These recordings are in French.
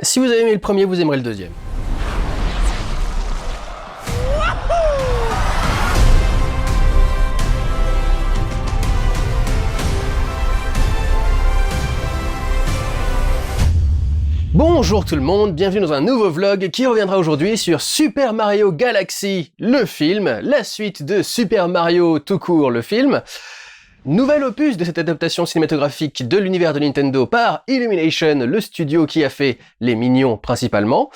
Si vous avez aimé le premier, vous aimerez le deuxième. Bonjour tout le monde, bienvenue dans un nouveau vlog qui reviendra aujourd'hui sur Super Mario Galaxy, le film, la suite de Super Mario tout court, le film. Nouvel opus de cette adaptation cinématographique de l'univers de Nintendo par Illumination, le studio qui a fait les Minions principalement.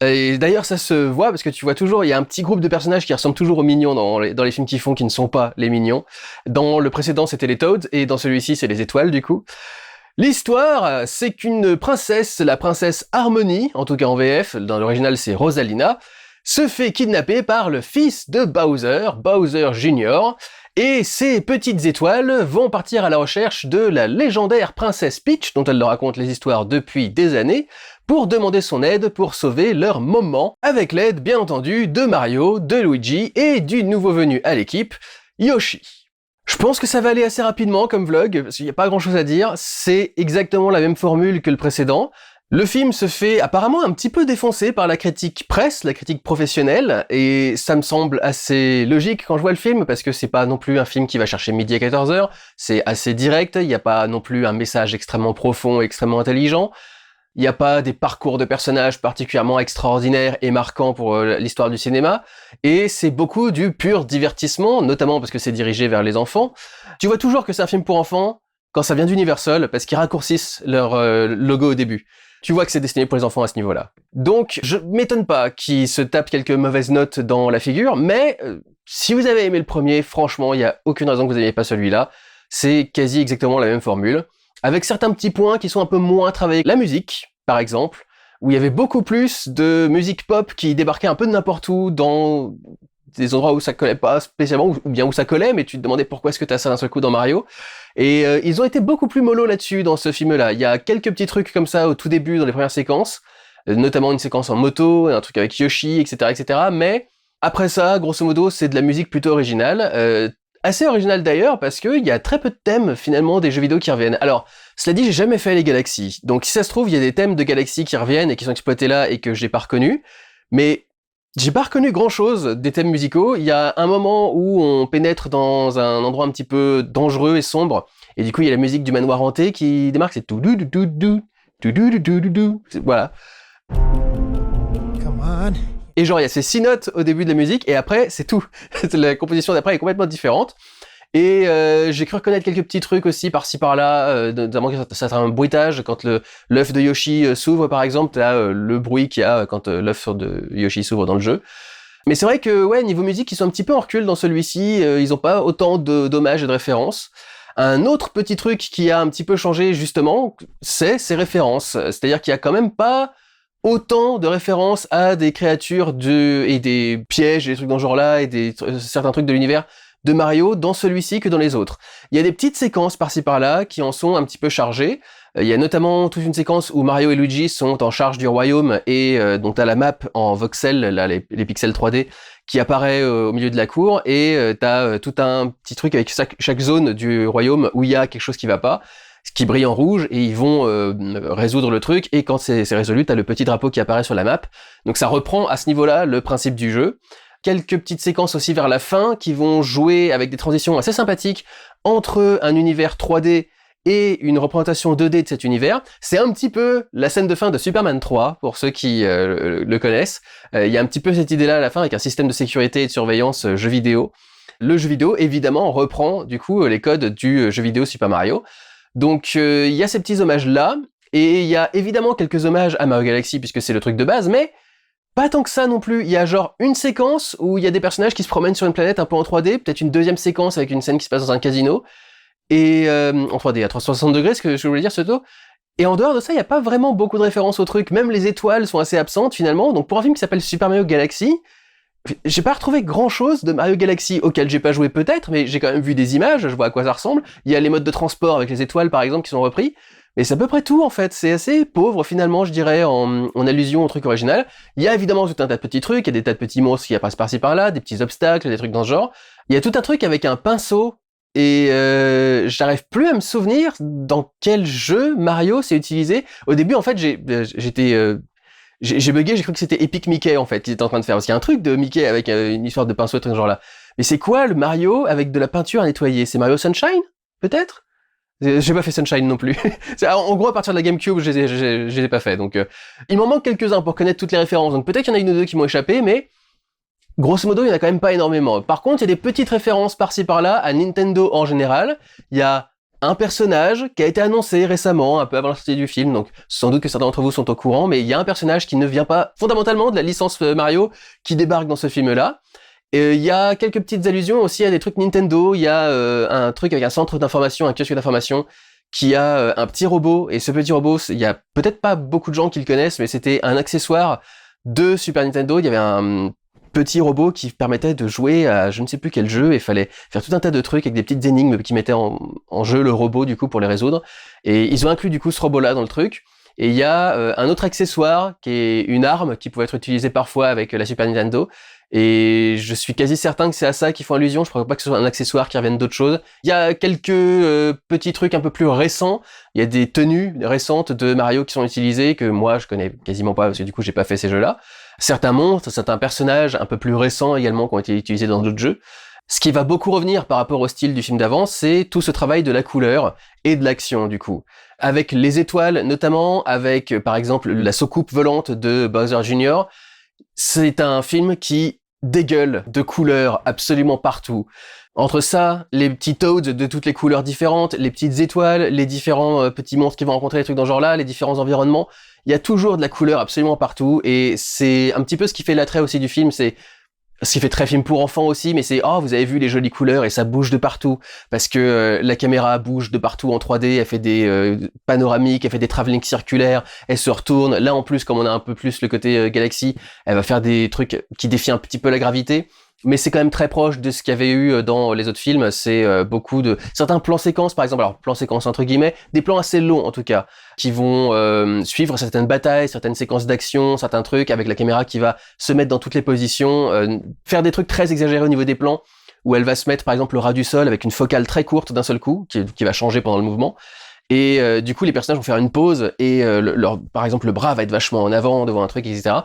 Et d'ailleurs ça se voit parce que tu vois toujours, il y a un petit groupe de personnages qui ressemblent toujours aux Minions dans les films qu'ils font qui ne sont pas les Minions. Dans le précédent c'était les Toads et dans celui-ci c'est les étoiles du coup. L'histoire, c'est qu'une princesse, la princesse Harmony, en tout cas en VF, dans l'original c'est Rosalina, se fait kidnapper par le fils de Bowser, Bowser Jr., et ces petites étoiles vont partir à la recherche de la légendaire princesse Peach, dont elle leur raconte les histoires depuis des années, pour demander son aide pour sauver leur maman, avec l'aide bien entendu de Mario, de Luigi et du nouveau venu à l'équipe, Yoshi. Je pense que ça va aller assez rapidement comme vlog, parce qu'il n'y a pas grand chose à dire, c'est exactement la même formule que le précédent. Le film se fait apparemment un petit peu défoncer par la critique presse, la critique professionnelle, et ça me semble assez logique quand je vois le film, parce que c'est pas non plus un film qui va chercher midi à 14h, c'est assez direct, il n'y a pas non plus un message extrêmement profond, extrêmement intelligent, il n'y a pas des parcours de personnages particulièrement extraordinaires et marquants pour l'histoire du cinéma, et c'est beaucoup du pur divertissement, notamment parce que c'est dirigé vers les enfants. Tu vois toujours que c'est un film pour enfants quand ça vient d'Universal, parce qu'ils raccourcissent leur logo au début. Tu vois que c'est destiné pour les enfants à ce niveau-là. Donc, je m'étonne pas qu'ils se tapent quelques mauvaises notes dans la figure, mais si vous avez aimé le premier, franchement, il n'y a aucune raison que vous n'ayez pas celui-là. C'est quasi exactement la même formule, avec certains petits points qui sont un peu moins travaillés. La musique, par exemple, où il y avait beaucoup plus de musique pop qui débarquait un peu de n'importe où, dans des endroits où ça collait pas spécialement, ou bien où ça collait, mais tu te demandais pourquoi est-ce que t'as ça d'un seul coup dans Mario. Et ils ont été beaucoup plus mollo là-dessus dans ce film-là. Il y a quelques petits trucs comme ça au tout début, dans les premières séquences, notamment une séquence en moto, un truc avec Yoshi, etc., etc. Mais après ça, grosso modo, c'est de la musique plutôt originale. Assez originale d'ailleurs, parce qu'il y a très peu de thèmes, finalement, des jeux vidéo qui reviennent. Alors, cela dit, j'ai jamais fait les Galaxies. Donc si ça se trouve, il y a des thèmes de Galaxies qui reviennent et qui sont exploités là et que j'ai pas reconnus. Mais j'ai pas reconnu grand chose des thèmes musicaux. Il y a un moment où on pénètre dans un endroit un petit peu dangereux et sombre, et du coup il y a la musique du manoir hanté qui démarque, c'est tout dou dou dou dou dou dou dou dou, voilà. Come on. Et genre il y a ces 6 notes au début de la musique et après c'est tout. La composition d'après est complètement différente. Et j'ai cru reconnaître quelques petits trucs aussi par-ci par-là, notamment que ça sera un bruitage quand l'œuf de Yoshi s'ouvre par exemple, t'as le bruit qu'il y a quand l'œuf de Yoshi s'ouvre dans le jeu. Mais c'est vrai que ouais, niveau musique, ils sont un petit peu en recul dans celui-ci, ils ont pas autant d'hommages et de références. Un autre petit truc qui a un petit peu changé justement, c'est ses références. C'est-à-dire qu'il y a quand même pas autant de références à des créatures et des pièges et des trucs dans ce genre-là, et certains trucs de l'univers de Mario dans celui-ci que dans les autres. Il y a des petites séquences par-ci par-là qui en sont un petit peu chargées. Il y a notamment toute une séquence où Mario et Luigi sont en charge du royaume et dont t'as la map en voxel, là, les pixels 3D, qui apparaît au milieu de la cour, et t'as tout un petit truc avec chaque zone du royaume où il y a quelque chose qui va pas, qui brille en rouge, et ils vont résoudre le truc, et quand c'est résolu, t'as le petit drapeau qui apparaît sur la map. Donc ça reprend à ce niveau-là le principe du jeu. Quelques petites séquences aussi vers la fin qui vont jouer avec des transitions assez sympathiques entre un univers 3D et une représentation 2D de cet univers. C'est un petit peu la scène de fin de Superman 3, pour ceux qui le connaissent. Il y a un petit peu cette idée-là à la fin, avec un système de sécurité et de surveillance jeu vidéo. Le jeu vidéo, évidemment, reprend du coup les codes du jeu vidéo Super Mario. Donc il y a ces petits hommages-là, et il y a évidemment quelques hommages à Mario Galaxy, puisque c'est le truc de base, mais pas tant que ça non plus. Il y a genre une séquence où il y a des personnages qui se promènent sur une planète un peu en 3D, peut-être une deuxième séquence avec une scène qui se passe dans un casino, et en 3D, à 360 degrés, ce que je voulais dire, surtout. Et en dehors de ça, il n'y a pas vraiment beaucoup de références au truc, même les étoiles sont assez absentes finalement, donc pour un film qui s'appelle Super Mario Galaxy, j'ai pas retrouvé grand chose de Mario Galaxy, auquel j'ai pas joué peut-être, mais j'ai quand même vu des images, je vois à quoi ça ressemble. Il y a les modes de transport avec les étoiles par exemple qui sont repris, mais c'est à peu près tout en fait, c'est assez pauvre finalement je dirais en allusion au truc original. Il y a évidemment tout un tas de petits trucs, il y a des tas de petits monstres qui apparaissent par-ci par-là, des petits obstacles, des trucs dans ce genre. Il y a tout un truc avec un pinceau, et j'arrive plus à me souvenir dans quel jeu Mario s'est utilisé. Au début en fait j'étais J'ai bugué, j'ai cru que c'était Epic Mickey en fait qu'ils étaient en train de faire, parce qu'il y a un truc de Mickey avec une histoire de pinceau et tout ce genre-là. Mais c'est quoi le Mario avec de la peinture à nettoyer? C'est Mario Sunshine? Peut-être? J'ai pas fait Sunshine non plus. En gros, à partir de la GameCube, je les ai pas fait. Donc, il m'en manque quelques-uns pour connaître toutes les références. Donc peut-être qu'il y en a une ou deux qui m'ont échappé, mais grosso modo, il y en a quand même pas énormément. Par contre, il y a des petites références par-ci par-là à Nintendo en général. Il y a un personnage qui a été annoncé récemment, un peu avant la sortie du film, donc sans doute que certains d'entre vous sont au courant, mais il y a un personnage qui ne vient pas fondamentalement de la licence Mario qui débarque dans ce film-là. Et il y a quelques petites allusions aussi à des trucs Nintendo. Il y a un truc avec un centre d'information, un kiosque d'information, qui a un petit robot. Et ce petit robot, il y a peut-être pas beaucoup de gens qui le connaissent, mais c'était un accessoire de Super Nintendo. Il y avait un petit robot qui permettait de jouer à je ne sais plus quel jeu, et il fallait faire tout un tas de trucs avec des petites énigmes qui mettaient en jeu le robot du coup pour les résoudre. Et ils ont inclus du coup ce robot-là dans le truc. Et il y a un autre accessoire qui est une arme qui pouvait être utilisée parfois avec la Super Nintendo. Et je suis quasi certain que c'est à ça qu'ils font allusion. Je crois pas que ce soit un accessoire qui revienne d'autre chose. Il y a quelques petits trucs un peu plus récents. Il y a des tenues récentes de Mario qui sont utilisées que moi je connais quasiment pas parce que du coup j'ai pas fait ces jeux-là. Certains monstres, certains personnages un peu plus récents également qui ont été utilisés dans d'autres jeux. Ce qui va beaucoup revenir par rapport au style du film d'avant, c'est tout ce travail de la couleur et de l'action du coup. Avec les étoiles notamment, avec par exemple la soucoupe volante de Bowser Jr., c'est un film qui dégueule de couleurs absolument partout. Entre ça, les petits Toads de toutes les couleurs différentes, les petites étoiles, les différents petits monstres qui vont rencontrer, des trucs dans ce genre-là, les différents environnements, il y a toujours de la couleur absolument partout, et c'est un petit peu ce qui fait l'attrait aussi du film, c'est ce qui fait très film pour enfants aussi, mais c'est « Oh, vous avez vu les jolies couleurs et ça bouge de partout » parce que la caméra bouge de partout en 3D, elle fait des panoramiques, elle fait des travelling circulaires, elle se retourne. Là en plus, comme on a un peu plus le côté galaxie, elle va faire des trucs qui défient un petit peu la gravité. Mais c'est quand même très proche de ce qu'il y avait eu dans les autres films. C'est beaucoup de certains plans séquences, par exemple, alors plans séquences entre guillemets, des plans assez longs en tout cas, qui vont suivre certaines batailles, certaines séquences d'action, certains trucs avec la caméra qui va se mettre dans toutes les positions, faire des trucs très exagérés au niveau des plans, où elle va se mettre par exemple au ras du sol avec une focale très courte d'un seul coup, qui va changer pendant le mouvement. Et du coup les personnages vont faire une pause et par exemple le bras va être vachement en avant devant un truc, etc.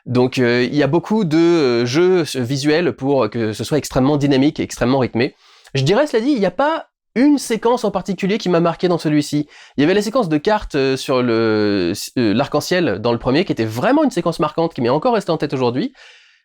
Donc il y a beaucoup de jeux visuels pour que ce soit extrêmement dynamique et extrêmement rythmé. Je dirais, cela dit, il n'y a pas une séquence en particulier qui m'a marqué dans celui-ci. Il y avait la séquence de cartes sur l'arc-en-ciel dans le premier, qui était vraiment une séquence marquante, qui m'est encore restée en tête aujourd'hui.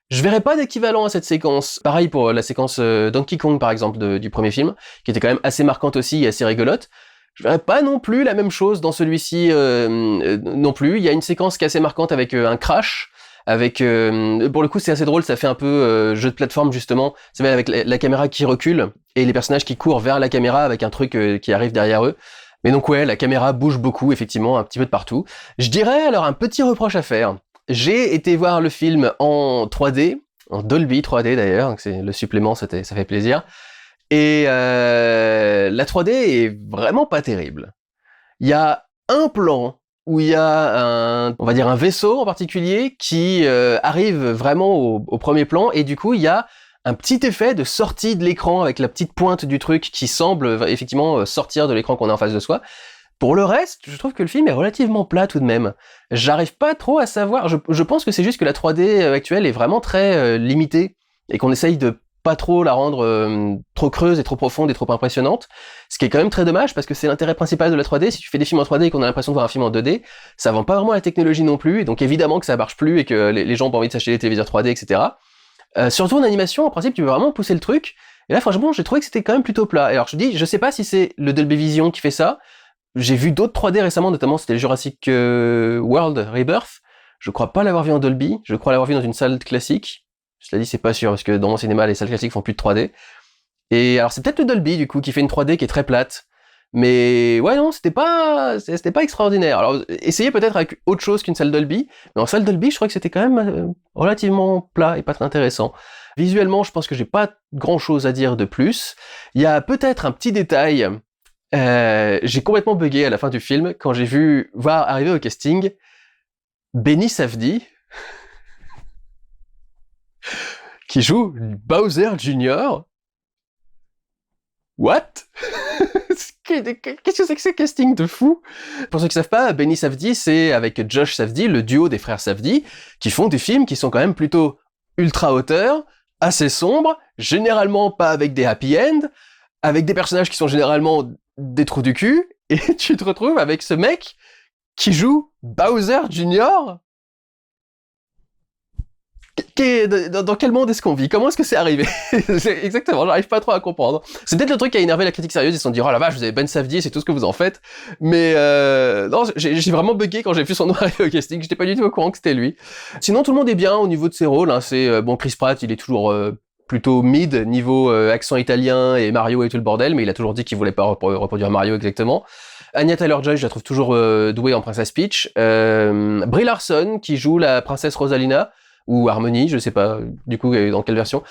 Je verrais pas d'équivalent à cette séquence. Pareil pour la séquence Donkey Kong, par exemple, du premier film, qui était quand même assez marquante aussi et assez rigolote. Je verrais pas non plus la même chose dans celui-ci non plus. Il y a une séquence qui est assez marquante avec un crash, avec pour le coup c'est assez drôle, ça fait un peu jeu de plateforme justement, c'est avec la caméra qui recule et les personnages qui courent vers la caméra avec un truc qui arrive derrière eux. Mais donc ouais, la caméra bouge beaucoup effectivement, un petit peu de partout. Je dirais alors un petit reproche à faire. J'ai été voir le film en 3D, en Dolby 3D d'ailleurs, donc c'est le supplément, ça fait plaisir. Et la 3D est vraiment pas terrible. Il y a un plan où il y a on va dire un vaisseau en particulier qui arrive vraiment au premier plan, et du coup il y a un petit effet de sortie de l'écran avec la petite pointe du truc qui semble effectivement sortir de l'écran qu'on a en face de soi. Pour le reste, je trouve que le film est relativement plat tout de même. J'arrive pas trop à savoir, je pense que c'est juste que la 3D actuelle est vraiment très limitée, et qu'on essaye de pas trop la rendre trop creuse et trop profonde et trop impressionnante, ce qui est quand même très dommage parce que c'est l'intérêt principal de la 3D. Si tu fais des films en 3D et qu'on a l'impression de voir un film en 2D, ça vend pas vraiment la technologie non plus, et donc évidemment que ça marche plus et que les gens ont pas envie de s'acheter des téléviseurs 3D, etc. Surtout en animation, en principe, tu veux vraiment pousser le truc, et là franchement j'ai trouvé que c'était quand même plutôt plat. Et alors je te dis, je sais pas si c'est le Dolby Vision qui fait ça, j'ai vu d'autres 3D récemment, notamment c'était le Jurassic World Rebirth, je crois pas l'avoir vu en Dolby, je crois l'avoir vu dans une salle classique. Cela dit, c'est pas sûr, parce que dans mon cinéma, les salles classiques font plus de 3D. Et alors, c'est peut-être le Dolby, du coup, qui fait une 3D qui est très plate. Mais ouais, non, c'était pas extraordinaire. Alors, essayez peut-être avec autre chose qu'une salle Dolby. Mais en salle Dolby, je crois que c'était quand même relativement plat et pas très intéressant. Visuellement, je pense que j'ai pas grand-chose à dire de plus. Il y a peut-être un petit détail. J'ai complètement bugué à la fin du film quand j'ai vu voir arriver au casting Benny Safdie, qui joue Bowser Jr. What? Qu'est-ce que c'est que ce casting de fou? Pour ceux qui savent pas, Benny Safdie, c'est avec Josh Safdie, le duo des frères Safdie, qui font des films qui sont quand même plutôt ultra hauteur, assez sombres, généralement pas avec des happy end, avec des personnages qui sont généralement des trous du cul, et tu te retrouves avec ce mec qui joue Bowser Jr. Dans quel monde est-ce qu'on vit? Comment est-ce que c'est arrivé? Exactement, j'arrive pas trop à comprendre. C'est peut-être le truc qui a énervé la critique sérieuse, ils se sont dit, oh la vache, vous avez Ben Safdie, c'est tout ce que vous en faites. Mais non, j'ai vraiment bugué quand j'ai vu son nom arriver au casting, j'étais pas du tout au courant que c'était lui. Sinon, tout le monde est bien au niveau de ses rôles, hein. C'est bon, Chris Pratt, il est toujours plutôt mid, niveau accent italien et Mario et tout le bordel, mais il a toujours dit qu'il voulait pas reproduire Mario exactement. Anya Taylor-Joy, je la trouve toujours douée en Princess Peach. Brie Larson, qui joue la princesse Rosalina, ou Harmony, je sais pas, du coup, dans quelle version.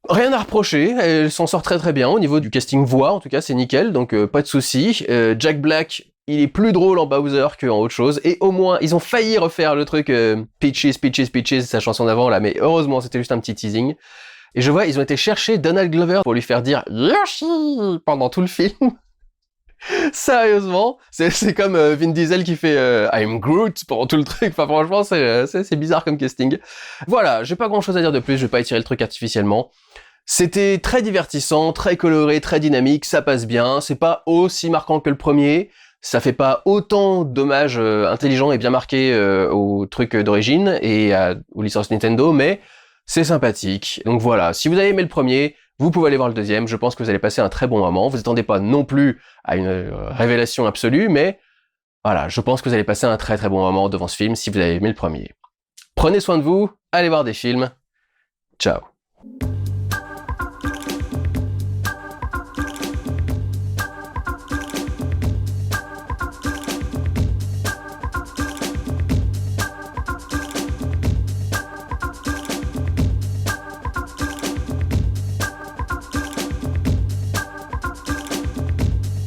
Rien à reprocher, elle s'en sort très très bien, au niveau du casting voix, en tout cas, c'est nickel, donc pas de soucis. Jack Black, il est plus drôle en Bowser qu'en autre chose, et au moins, ils ont failli refaire le truc Peaches, Peaches, Peaches, sa chanson d'avant, là, mais heureusement, c'était juste un petit teasing. Et je vois, ils ont été chercher Donald Glover pour lui faire dire « Yoshi !» pendant tout le film. Sérieusement, c'est comme Vin Diesel qui fait I'm Groot pendant tout le truc. Enfin franchement, c'est bizarre comme casting. Voilà, j'ai pas grand chose à dire de plus, je vais pas étirer le truc artificiellement. C'était très divertissant, très coloré, très dynamique, ça passe bien, c'est pas aussi marquant que le premier, ça fait pas autant d'hommages intelligents et bien marqués au truc d'origine et aux licences Nintendo, mais c'est sympathique. Donc voilà, si vous avez aimé le premier, vous pouvez aller voir le deuxième, je pense que vous allez passer un très bon moment. Vous attendez pas non plus à une révélation absolue, mais voilà, je pense que vous allez passer un très très bon moment devant ce film si vous avez aimé le premier. Prenez soin de vous, allez voir des films. Ciao.